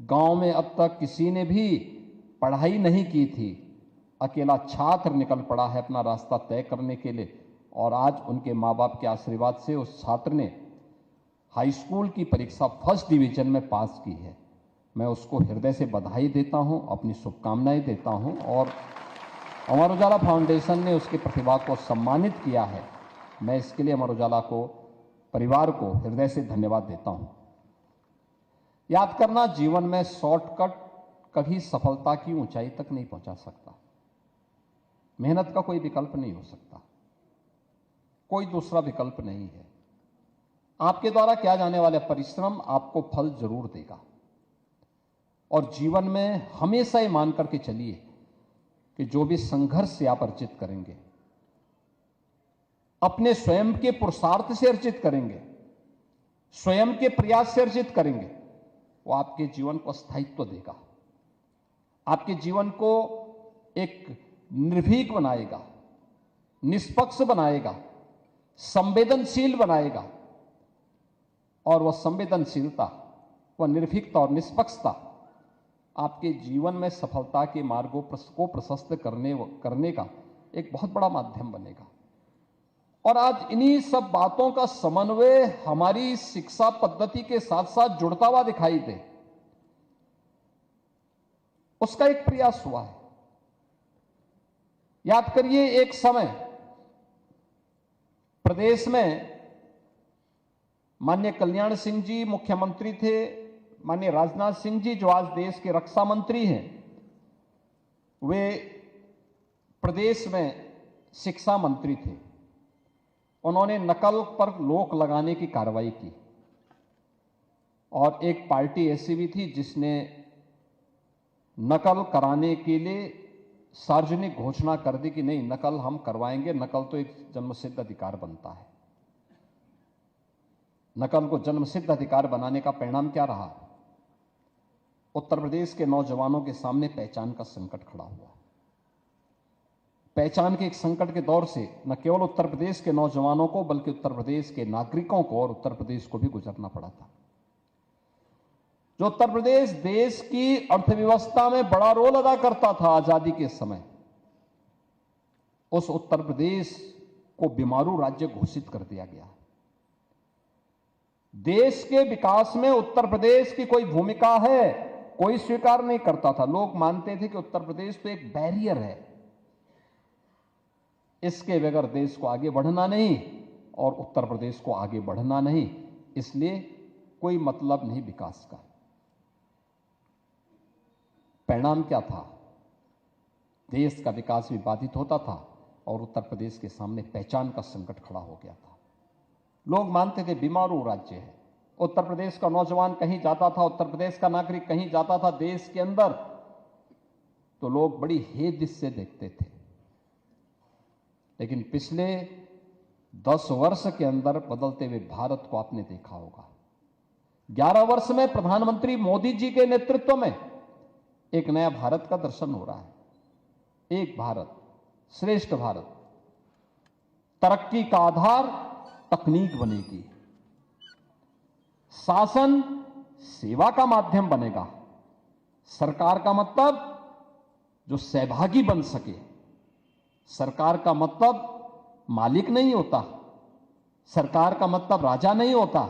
गांव में अब तक किसी ने भी पढ़ाई नहीं की थी, अकेला छात्र निकल पड़ा है अपना रास्ता तय करने के लिए, और आज उनके माँ बाप के आशीर्वाद से उस छात्र ने हाई स्कूल की परीक्षा फर्स्ट डिवीजन में पास की है। मैं उसको हृदय से बधाई देता हूं, अपनी शुभकामनाएं देता हूं, और अमर उजाला फाउंडेशन ने उसकी प्रतिभा को सम्मानित किया है। मैं इसके लिए अमर उजाला को, परिवार को हृदय से धन्यवाद देता हूं। याद करना, जीवन में शॉर्टकट कभी सफलता की ऊंचाई तक नहीं पहुंचा सकता। मेहनत का कोई विकल्प नहीं हो सकता, कोई दूसरा विकल्प नहीं है। आपके द्वारा किया जाने वाला परिश्रम आपको फल जरूर देगा। और जीवन में हमेशा ये मान करके चलिए कि जो भी संघर्ष से आप अर्जित करेंगे, अपने स्वयं के पुरुषार्थ से अर्जित करेंगे, स्वयं के प्रयास से अर्जित करेंगे, वो आपके जीवन को स्थायित्व देगा, आपके जीवन को एक निर्भीक बनाएगा, निष्पक्ष बनाएगा, संवेदनशील बनाएगा। और वह संवेदनशीलता, वह निर्भीकता और निष्पक्षता आपके जीवन में सफलता के मार्गों को प्रशस्त करने का एक बहुत बड़ा माध्यम बनेगा। और आज इन्हीं सब बातों का समन्वय हमारी शिक्षा पद्धति के साथ साथ जुड़ता हुआ दिखाई दे, उसका एक प्रयास हुआ है। याद करिए, एक समय प्रदेश में माननीय कल्याण सिंह जी मुख्यमंत्री थे, माननीय राजनाथ सिंह जी जो आज देश के रक्षा मंत्री हैं, वे प्रदेश में शिक्षा मंत्री थे। उन्होंने नकल पर रोक लगाने की कार्रवाई की, और एक पार्टी ऐसी भी थी जिसने नकल कराने के लिए सार्वजनिक घोषणा कर दी कि नहीं, नकल हम करवाएंगे, नकल तो एक जन्मसिद्ध अधिकार बनता है। नकल को जन्मसिद्ध अधिकार बनाने का परिणाम क्या रहा? उत्तर प्रदेश के नौजवानों के सामने पहचान का संकट खड़ा हुआ। पहचान के एक संकट के दौर से न केवल उत्तर प्रदेश के नौजवानों को बल्कि उत्तर प्रदेश के नागरिकों को और उत्तर प्रदेश को भी गुजरना पड़ा था। जो उत्तर प्रदेश देश की अर्थव्यवस्था में बड़ा रोल अदा करता था आजादी के समय, उस उत्तर प्रदेश को बीमारू राज्य घोषित कर दिया गया। देश के विकास में उत्तर प्रदेश की कोई भूमिका है, कोई स्वीकार नहीं करता था। लोग मानते थे कि उत्तर प्रदेश तो एक बैरियर है, इसके बगैर देश को आगे बढ़ना नहीं और उत्तर प्रदेश को आगे बढ़ना नहीं, इसलिए कोई मतलब नहीं विकास का। परिणाम क्या था? देश का विकास भी बाधित होता था और उत्तर प्रदेश के सामने पहचान का संकट खड़ा हो गया था। लोग मानते थे बीमारू राज्य है। उत्तर प्रदेश का नौजवान कहीं जाता था, उत्तर प्रदेश का नागरिक कहीं जाता था देश के अंदर, तो लोग बड़ी हेदिश से देखते थे। लेकिन पिछले 10 वर्ष के अंदर बदलते हुए भारत को आपने देखा होगा। 11 वर्ष में प्रधानमंत्री मोदी जी के नेतृत्व में एक नया भारत का दर्शन हो रहा है। एक भारत श्रेष्ठ भारत। तरक्की का आधार तकनीक बनेगी, शासन सेवा का माध्यम बनेगा। सरकार का मतलब जो सहभागी बन सके। सरकार का मतलब मालिक नहीं होता, सरकार का मतलब राजा नहीं होता,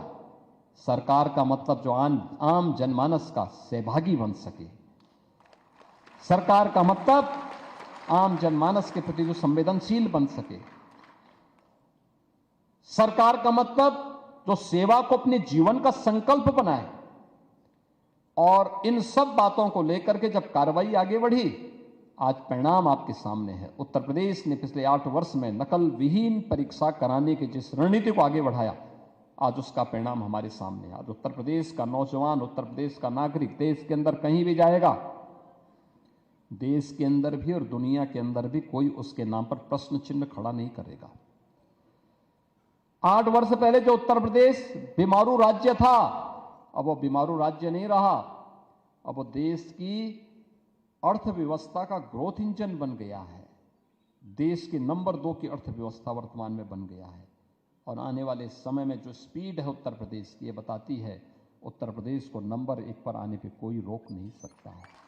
सरकार का मतलब जो आम जनमानस का सहभागी बन सके। सरकार का मतलब आम जनमानस के प्रति जो संवेदनशील बन सके। सरकार का मतलब जो सेवा को अपने जीवन का संकल्प बनाए। और इन सब बातों को लेकर के जब कार्रवाई आगे बढ़ी, आज परिणाम आपके सामने है। उत्तर प्रदेश ने पिछले 8 वर्ष में नकल विहीन परीक्षा कराने की जिस रणनीति को आगे बढ़ाया, आज उसका परिणाम हमारे सामने है। आज उत्तर प्रदेश का नौजवान, उत्तर प्रदेश का नागरिक देश के अंदर कहीं भी जाएगा, देश के अंदर भी और दुनिया के अंदर भी कोई उसके नाम पर प्रश्न चिन्ह खड़ा नहीं करेगा। 8 वर्ष पहले जो उत्तर प्रदेश बीमारू राज्य था, अब वो बीमारू राज्य नहीं रहा। अब वो देश की अर्थव्यवस्था का ग्रोथ इंजन बन गया है। देश की नंबर 2 की अर्थव्यवस्था वर्तमान में बन गया है। और आने वाले समय में जो स्पीड है उत्तर प्रदेश की, ये बताती है उत्तर प्रदेश को नंबर 1 पर आने पे कोई रोक नहीं सकता है।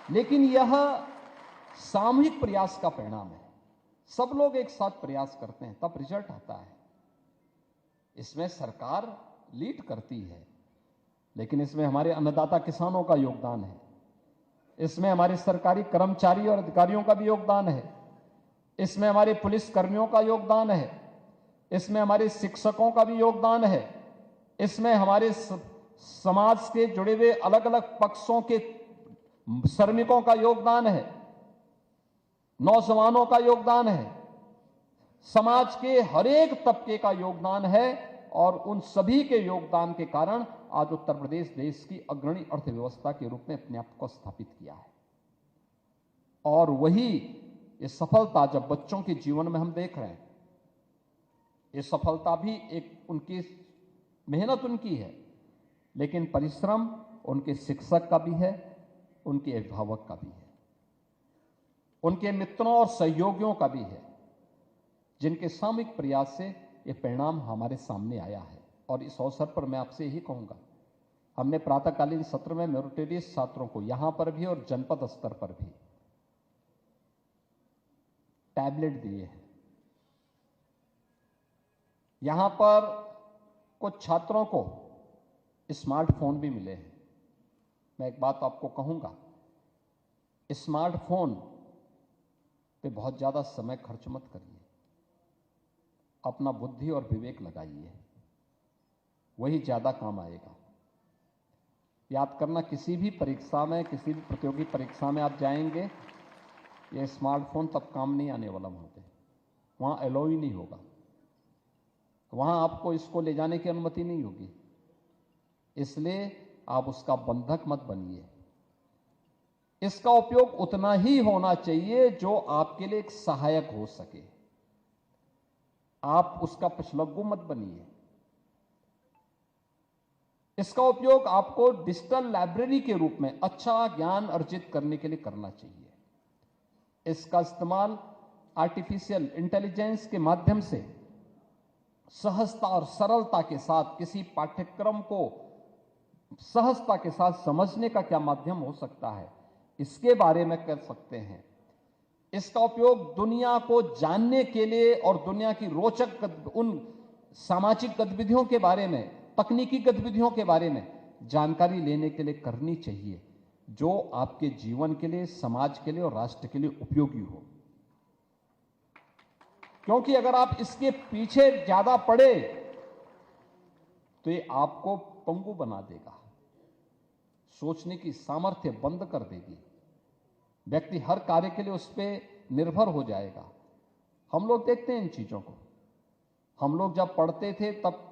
लेकिन यह सामूहिक प्रयास का परिणाम है। सब लोग एक साथ प्रयास करते हैं तब रिजल्ट आता है। इसमें सरकार लीड करती है, लेकिन इसमें हमारे अन्नदाता किसानों का योगदान है। इसमें हमारे सरकारी कर्मचारी और अधिकारियों का भी योगदान है। इसमें हमारे पुलिस कर्मियों का योगदान है। इसमें हमारे शिक्षकों का भी योगदान है। इसमें हमारे समाज के जुड़े हुए अलग अलग पक्षों के श्रमिकों का योगदान है, नौजवानों का योगदान है, समाज के हर एक तबके का योगदान है। और उन सभी के योगदान के कारण आज उत्तर प्रदेश देश की अग्रणी अर्थव्यवस्था के रूप में अपने आप को स्थापित किया है। और वही ये सफलता जब बच्चों के जीवन में हम देख रहे हैं, ये सफलता भी एक उनकी मेहनत उनकी है, लेकिन परिश्रम उनके शिक्षक का भी है, उनके अभिभावक का भी है, उनके मित्रों और सहयोगियों का भी है, जिनके सामूहिक प्रयास से यह परिणाम हमारे सामने आया है। और इस अवसर पर मैं आपसे यही कहूंगा, हमने प्रातःकालीन सत्र में मेरिटोरियस छात्रों को यहां पर भी और जनपद स्तर पर भी टैबलेट दिए हैं। यहां पर कुछ छात्रों को स्मार्टफोन भी मिले हैं। मैं एक बात आपको कहूंगा, स्मार्टफोन पे बहुत ज्यादा समय खर्च मत करिए, अपना बुद्धि और विवेक लगाइए, वही ज्यादा काम आएगा। याद करना, किसी भी परीक्षा में, किसी भी प्रतियोगी परीक्षा में आप जाएंगे, ये स्मार्टफोन तब काम नहीं आने वाला वहां पे, वहां अलाउ ही नहीं होगा, वहां आपको इसको ले जाने की अनुमति नहीं होगी। इसलिए आप उसका बंधक मत बनिए। इसका उपयोग उतना ही होना चाहिए जो आपके लिए एक सहायक हो सके। आप उसका पछलग्गू मत बनिए। इसका उपयोग आपको डिजिटल लाइब्रेरी के रूप में अच्छा ज्ञान अर्जित करने के लिए करना चाहिए। इसका इस्तेमाल आर्टिफिशियल इंटेलिजेंस के माध्यम से सहजता और सरलता के साथ किसी पाठ्यक्रम को सहजता के साथ समझने का क्या माध्यम हो सकता है, इसके बारे में कर सकते हैं। इसका उपयोग दुनिया को जानने के लिए और दुनिया की रोचक उन सामाजिक गतिविधियों के बारे में, तकनीकी गतिविधियों के बारे में जानकारी लेने के लिए करनी चाहिए, जो आपके जीवन के लिए, समाज के लिए और राष्ट्र के लिए उपयोगी हो। क्योंकि अगर आप इसके पीछे ज्यादा पड़े तो ये आपको पंगु बना देगा, सोचने की सामर्थ्य बंद कर देगी, व्यक्ति हर कार्य के लिए उस पर निर्भर हो जाएगा। हम लोग देखते हैं इन चीजों को। हम लोग जब पढ़ते थे तब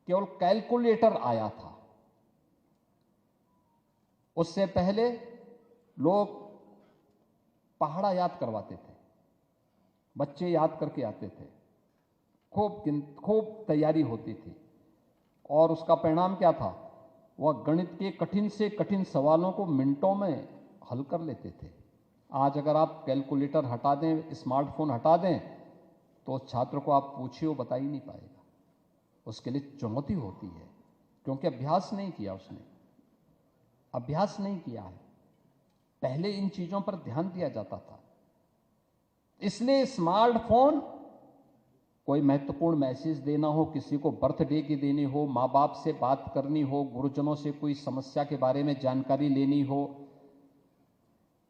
केवल कैलकुलेटर आया था, उससे पहले लोग पहाड़ा याद करवाते थे, बच्चे याद करके आते थे, खूब तैयारी होती थी, और उसका परिणाम क्या था, वह गणित के कठिन से कठिन सवालों को मिनटों में हल कर लेते थे। आज अगर आप कैलकुलेटर हटा दें, स्मार्टफोन हटा दें, तो छात्र को आप पूछिए वो बता ही नहीं पाएगा। उसके लिए चुनौती होती है, क्योंकि अभ्यास नहीं किया उसने, अभ्यास नहीं किया है। पहले इन चीजों पर ध्यान दिया जाता था। इसलिए स्मार्टफोन, कोई महत्वपूर्ण मैसेज देना हो, किसी को बर्थडे की देनी हो, माँ बाप से बात करनी हो, गुरुजनों से कोई समस्या के बारे में जानकारी लेनी हो,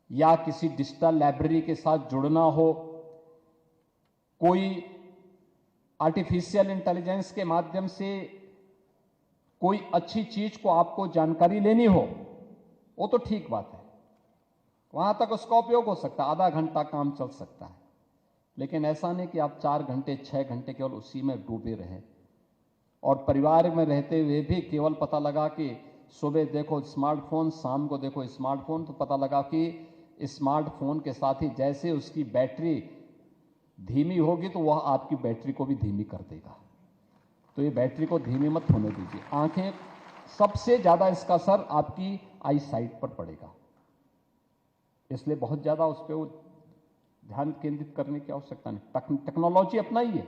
या किसी डिजिटल लाइब्रेरी के साथ जुड़ना हो, कोई आर्टिफिशियल इंटेलिजेंस के माध्यम से कोई अच्छी चीज को आपको जानकारी लेनी हो, वो तो ठीक बात है, वहां तक उसका उपयोग हो सकता है, आधा घंटा काम चल सकता है। लेकिन ऐसा नहीं कि आप 4 घंटे 6 घंटे केवल उसी में डूबे रहें, और परिवार में रहते हुए भी केवल पता लगा कि सुबह देखो स्मार्टफोन, शाम को देखो स्मार्टफोन, तो पता लगा कि स्मार्टफोन के साथ ही जैसे उसकी बैटरी धीमी होगी तो वह आपकी बैटरी को भी धीमी कर देगा। तो ये बैटरी को धीमी मत होने दीजिए। आंखें, सबसे ज्यादा इसका असर आपकी आई साइट पर पड़ेगा, इसलिए बहुत ज्यादा उस पर ध्यान केंद्रित करने की आवश्यकता नहीं। टेक्नोलॉजी अपनाइए,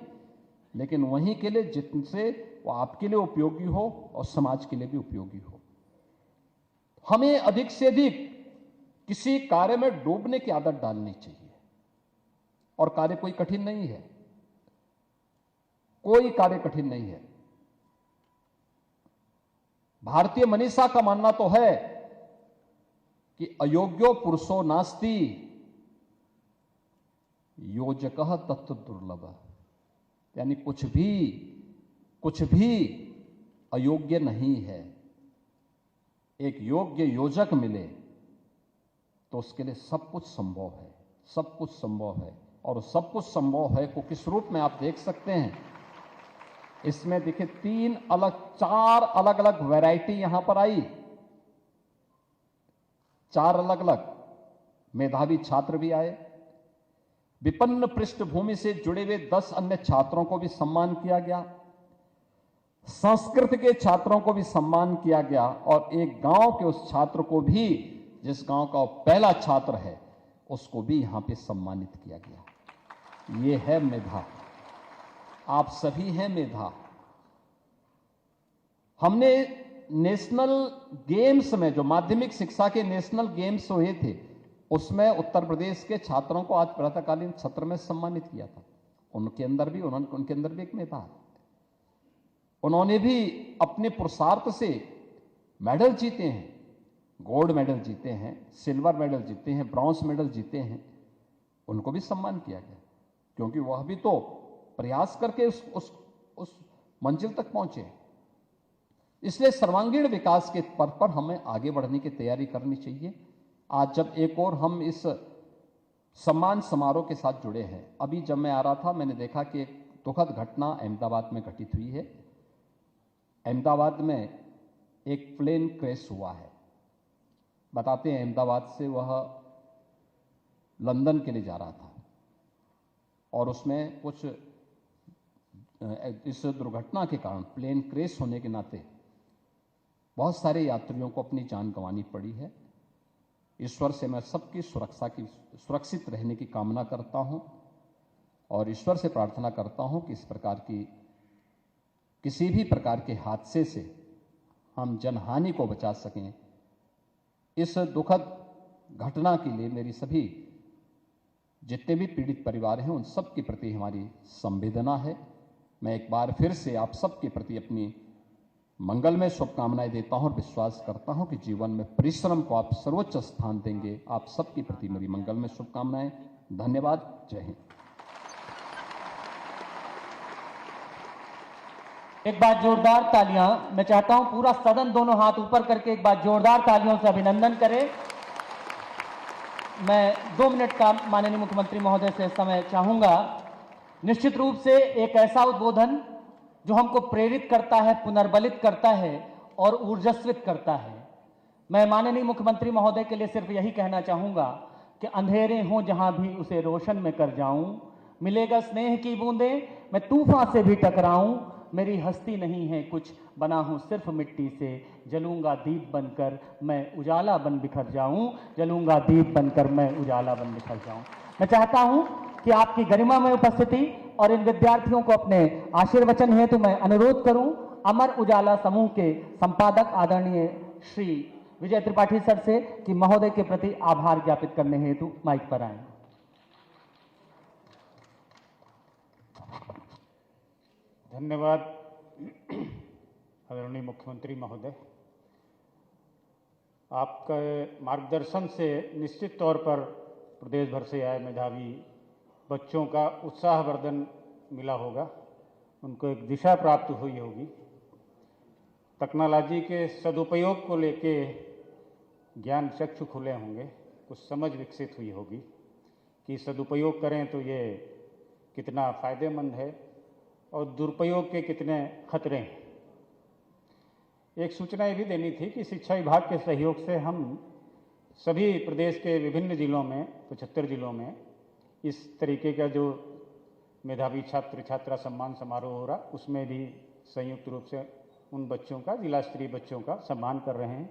लेकिन वहीं के लिए जिनसे वो आपके लिए उपयोगी हो और समाज के लिए भी उपयोगी हो। हमें अधिक से अधिक किसी कार्य में डूबने की आदत डालनी चाहिए, और कार्य कोई कठिन नहीं है, कोई कार्य कठिन नहीं है। भारतीय मनीषा का मानना तो है कि अयोग्यो पुरुषो नास्ति योजकः तत्व दुर्लभ, यानी कुछ भी अयोग्य नहीं है। एक योग्य योजक मिले तो उसके लिए सब कुछ संभव है, सब कुछ संभव है। और सब कुछ संभव है को किस रूप में आप देख सकते हैं, इसमें देखिए 4 अलग अलग वैरायटी यहां पर आई, 4 अलग अलग मेधावी छात्र भी आए, विपन्न पृष्ठभूमि से जुड़े हुए 10 अन्य छात्रों को भी सम्मान किया गया, संस्कृत के छात्रों को भी सम्मान किया गया और एक गांव के उस छात्र को भी, जिस गांव का वो पहला छात्र है, उसको भी यहां पे सम्मानित किया गया। ये है मेधा। आप सभी हैं मेधा। हमने नेशनल गेम्स में, जो माध्यमिक शिक्षा के नेशनल गेम्स हुए थे, उसमें उत्तर प्रदेश के छात्रों को आज प्रातःकालीन सत्र में सम्मानित किया था। उनके अंदर भी एक मेधा है। उन्होंने भी अपने पुरुषार्थ से मेडल जीते हैं, गोल्ड मेडल जीते हैं, सिल्वर मेडल जीते हैं, ब्रॉन्ज मेडल जीते हैं। उनको भी सम्मान किया गया, क्योंकि वह भी तो प्रयास करके उस मंजिल तक पहुंचे। इसलिए सर्वांगीण विकास के पथ पर हमें आगे बढ़ने की तैयारी करनी चाहिए। आज जब एक और हम इस सम्मान समारोह के साथ जुड़े हैं, अभी जब मैं आ रहा था मैंने देखा कि एक दुखद घटना अहमदाबाद में घटित हुई है। अहमदाबाद में एक प्लेन क्रैश हुआ है। बताते हैं अहमदाबाद से वह लंदन के लिए जा रहा था और उसमें कुछ इस दुर्घटना के कारण, प्लेन क्रैश होने के नाते बहुत सारे यात्रियों को अपनी जान गंवानी पड़ी है। ईश्वर से मैं सबकी सुरक्षित रहने की कामना करता हूं और ईश्वर से प्रार्थना करता हूं कि इस प्रकार की किसी भी प्रकार के हादसे से हम जनहानि को बचा सकें। इस दुखद घटना के लिए मेरी सभी जितने भी पीड़ित परिवार हैं उन सब के प्रति हमारी संवेदना है। मैं एक बार फिर से आप सबके प्रति अपनी मंगलमय शुभकामनाएं देता हूं और विश्वास करता हूं कि जीवन में परिश्रम को आप सर्वोच्च स्थान देंगे। आप सबके प्रति मेरी मंगलमय शुभकामनाएं। धन्यवाद। जय हिंद। एक बार जोरदार तालियां। मैं चाहता हूं पूरा सदन दोनों हाथ ऊपर करके एक बार जोरदार तालियों से अभिनंदन करे। मैं 2 मिनट का माननीय मुख्यमंत्री महोदय से समय चाहूंगा। निश्चित रूप से एक ऐसा उद्बोधन जो हमको प्रेरित करता है, पुनर्बलित करता है और ऊर्जस्वित करता है। मैं माननीय मुख्यमंत्री महोदय के लिए सिर्फ यही कहना चाहूंगा कि अंधेरे हों जहां भी उसे रोशन में कर जाऊं, मिलेगा स्नेह की बूंदें, मैं तूफान से भी टकराऊं, मेरी हस्ती नहीं है कुछ, बना हूं सिर्फ मिट्टी से, जलूंगा दीप बनकर मैं उजाला बन बिखर जाऊं, जलूंगा दीप बनकर मैं उजाला बन बिखर जाऊं। मैं चाहता हूं कि आपकी गरिमा में उपस्थिति और इन विद्यार्थियों को अपने आशीर्वचन हेतु मैं अनुरोध करूं अमर उजाला समूह के संपादक आदरणीय श्री विजय त्रिपाठी सर से कि महोदय के प्रति आभार ज्ञापित करने हेतु माइक पर आए। धन्यवाद आदरणीय मुख्यमंत्री महोदय। आपके मार्गदर्शन से निश्चित तौर पर प्रदेश भर से आए मेधावी बच्चों का उत्साहवर्धन मिला होगा, उनको एक दिशा प्राप्त हुई होगी। टेक्नोलॉजी के सदुपयोग को लेके ज्ञान चक्षु खुले होंगे, कुछ समझ विकसित हुई होगी कि सदुपयोग करें तो ये कितना फायदेमंद है और दुरुपयोग के कितने खतरे हैं। एक सूचना ये भी देनी थी कि शिक्षा विभाग के सहयोग से हम सभी प्रदेश के विभिन्न जिलों में, 75 जिलों में इस तरीके का जो मेधावी छात्र छात्रा सम्मान समारोह हो रहा, उसमें भी संयुक्त रूप से उन बच्चों का, जिला स्तरीय बच्चों का सम्मान कर रहे हैं।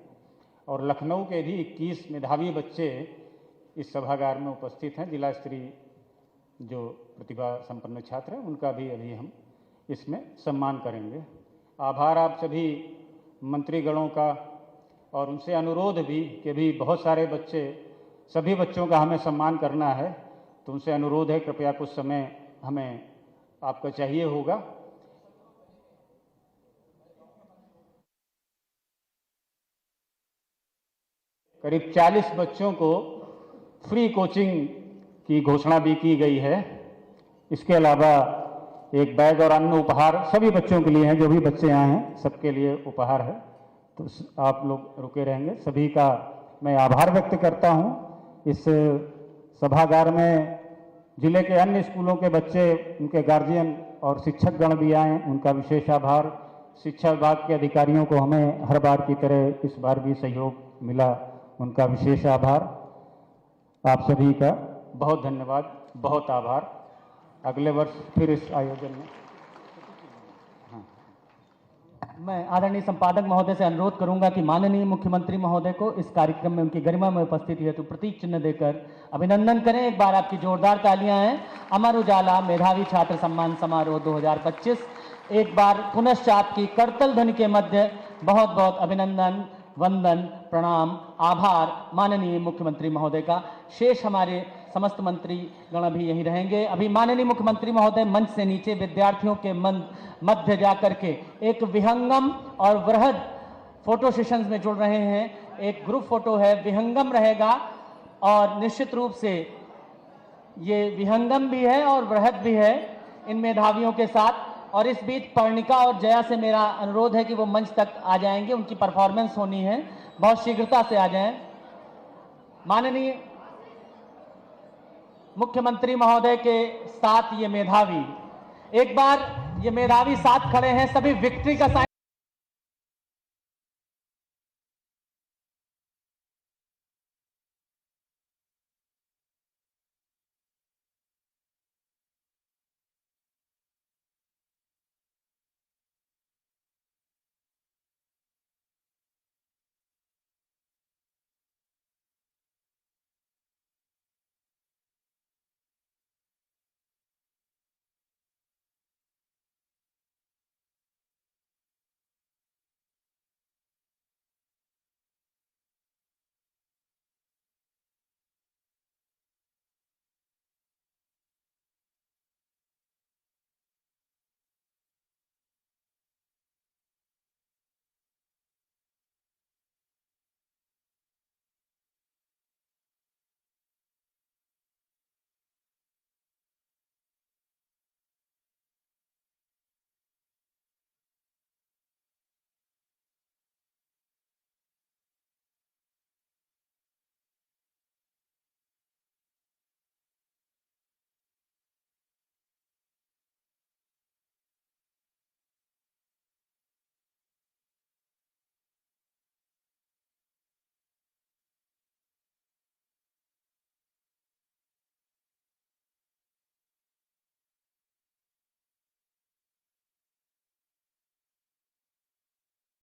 और लखनऊ के भी 21 मेधावी बच्चे इस सभागार में उपस्थित हैं। जिला स्तरीय जो प्रतिभा संपन्न छात्र हैं उनका भी अभी हम इसमें सम्मान करेंगे। आभार आप सभी मंत्रीगणों का और उनसे अनुरोध भी कि भी बहुत सारे बच्चे, सभी बच्चों का हमें सम्मान करना है, तो उनसे अनुरोध है कृपया कुछ समय हमें आपका चाहिए होगा। करीब 40 बच्चों को फ्री कोचिंग की घोषणा भी की गई है। इसके अलावा एक बैग और अन्य उपहार सभी बच्चों के लिए हैं, जो भी बच्चे आए हैं सबके लिए उपहार है। तो आप लोग रुके रहेंगे। सभी का मैं आभार व्यक्त करता हूं। इस सभागार में जिले के अन्य स्कूलों के बच्चे, उनके गार्जियन और शिक्षकगण भी आए, उनका विशेष आभार। शिक्षा विभाग के अधिकारियों को हमें हर बार की तरह इस बार भी सहयोग मिला, उनका विशेष आभार। आप सभी का बहुत धन्यवाद, बहुत आभार। अगले वर्ष फिर इस आयोजन में मैं आदरणीय संपादक महोदय से अनुरोध करूंगा कि माननीय मुख्यमंत्री महोदय को इस कार्यक्रम में उनकी गरिमा में उपस्थिति हेतु प्रतीक चिन्ह देकर अभिनंदन करें। एक बार आपकी जोरदार तालियां हैं। अमर उजाला मेधावी छात्र सम्मान समारोह 2025, एक बार पुनश्च आपकी करतल ध्वनि के मध्य बहुत बहुत अभिनंदन, वंदन, प्रणाम, आभार माननीय मुख्यमंत्री महोदय का। शेष हमारे समस्त मंत्री गण अभी यहीं रहेंगे। अभी माननीय मुख्यमंत्री महोदय मंच से नीचे विद्यार्थियों के मध्य जाकर के एक विहंगम और वृहद फोटो सेशंस में जुड़ रहे हैं। एक ग्रुप फोटो है, विहंगम रहेगा और निश्चित रूप से ये विहंगम भी है और वृहद भी है इन मेधावियों के साथ। और इस बीच पर्णिका और जया से मेरा अनुरोध है कि वो मंच तक आ जाएंगे, उनकी परफॉर्मेंस होनी है, बहुत शीघ्रता से आ जाएं। माननीय मुख्यमंत्री महोदय के साथ ये मेधावी, एक बार ये मेधावी साथ खड़े हैं, सभी विक्ट्री का साइन